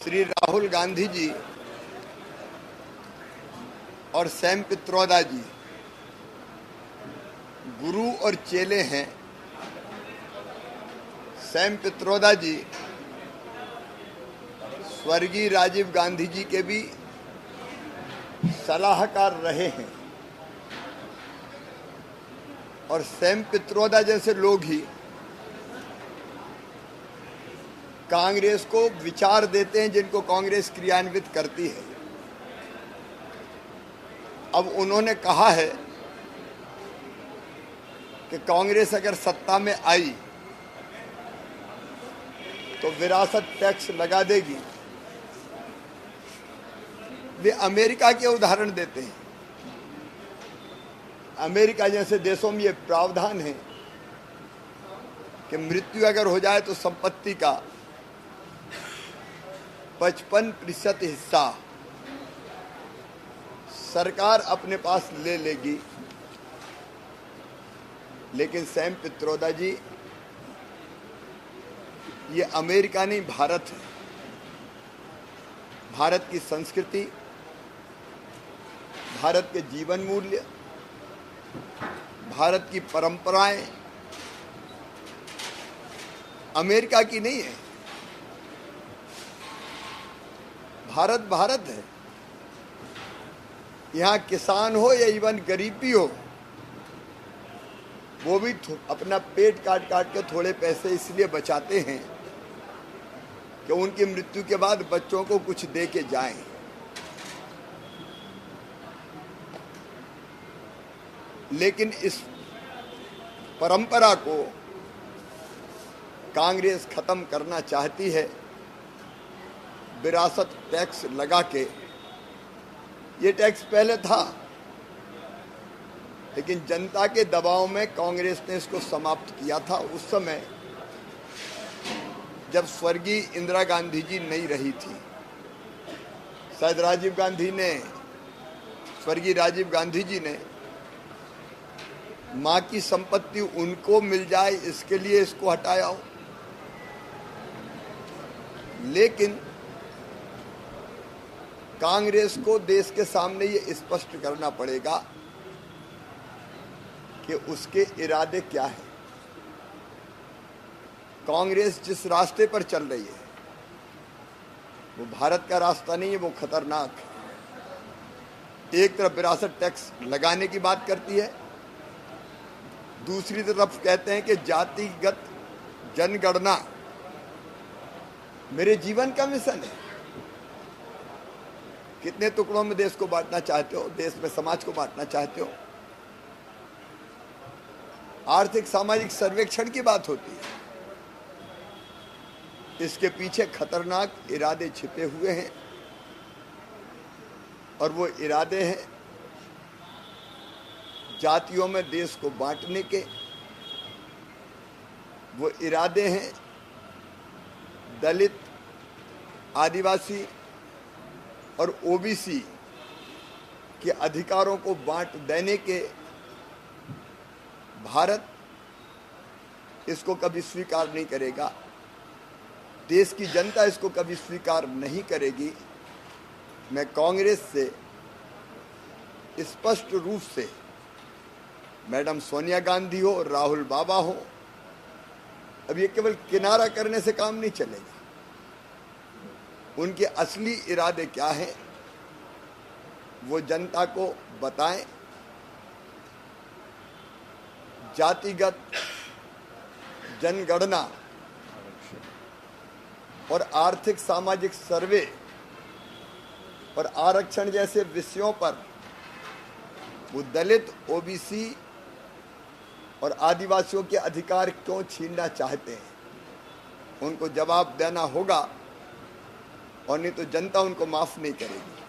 श्री राहुल गांधी जी और सैम पित्रोदा जी गुरु और चेले हैं। सैम पित्रोदा जी स्वर्गीय राजीव गांधी जी के भी सलाहकार रहे हैं और सैम पित्रोदा जैसे लोग ही कांग्रेस को विचार देते हैं जिनको कांग्रेस क्रियान्वित करती है। अब उन्होंने कहा है कि कांग्रेस अगर सत्ता में आई तो विरासत टैक्स लगा देगी। वे अमेरिका के उदाहरण देते हैं। अमेरिका जैसे देशों में ये प्रावधान है कि मृत्यु अगर हो जाए तो संपत्ति का 55% हिस्सा सरकार अपने पास ले लेगी। लेकिन सैम पित्रोदा जी, ये अमेरिका नहीं, भारत है। भारत की संस्कृति, भारत के जीवन मूल्य, भारत की परंपराएं अमेरिका की नहीं है। भारत भारत है। यहाँ किसान हो या इवन गरीबी हो, वो भी अपना पेट काट काट के थोड़े पैसे इसलिए बचाते हैं कि उनकी मृत्यु के बाद बच्चों को कुछ दे के जाएं। लेकिन इस परंपरा को कांग्रेस खत्म करना चाहती है विरासत टैक्स लगा के। ये टैक्स पहले था, लेकिन जनता के दबाव में कांग्रेस ने इसको समाप्त किया था। उस समय जब स्वर्गीय इंदिरा गांधी जी नहीं रही थी, शायद स्वर्गीय राजीव गांधी जी ने मां की संपत्ति उनको मिल जाए इसके लिए इसको हटाया हो। लेकिन कांग्रेस को देश के सामने ये स्पष्ट करना पड़ेगा कि उसके इरादे क्या हैं। कांग्रेस जिस रास्ते पर चल रही है वो भारत का रास्ता नहीं है, वो खतरनाक है। एक तरफ विरासत टैक्स लगाने की बात करती है, दूसरी तरफ कहते हैं कि जातिगत जनगणना मेरे जीवन का मिशन है। कितने टुकड़ों में देश को बांटना चाहते हो? देश में समाज को बांटना चाहते हो? आर्थिक सामाजिक सर्वेक्षण की बात होती है। इसके पीछे खतरनाक इरादे छिपे हुए हैं और वो इरादे हैं जातियों में देश को बांटने के। वो इरादे हैं दलित, आदिवासी और ओबीसी के अधिकारों को बांट देने के। भारत इसको कभी स्वीकार नहीं करेगा। देश की जनता इसको कभी स्वीकार नहीं करेगी। मैं कांग्रेस से स्पष्ट रूप से, मैडम सोनिया गांधी हो, राहुल बाबा हो, अब ये केवल किनारा करने से काम नहीं चलेगा। उनके असली इरादे क्या हैं वो जनता को बताएं। जातिगत जनगणना और आर्थिक सामाजिक सर्वे और आरक्षण जैसे विषयों पर वो दलित, ओबीसी और आदिवासियों के अधिकार क्यों छीनना चाहते हैं, उनको जवाब देना होगा, और नहीं तो जनता उनको माफ नहीं करेगी।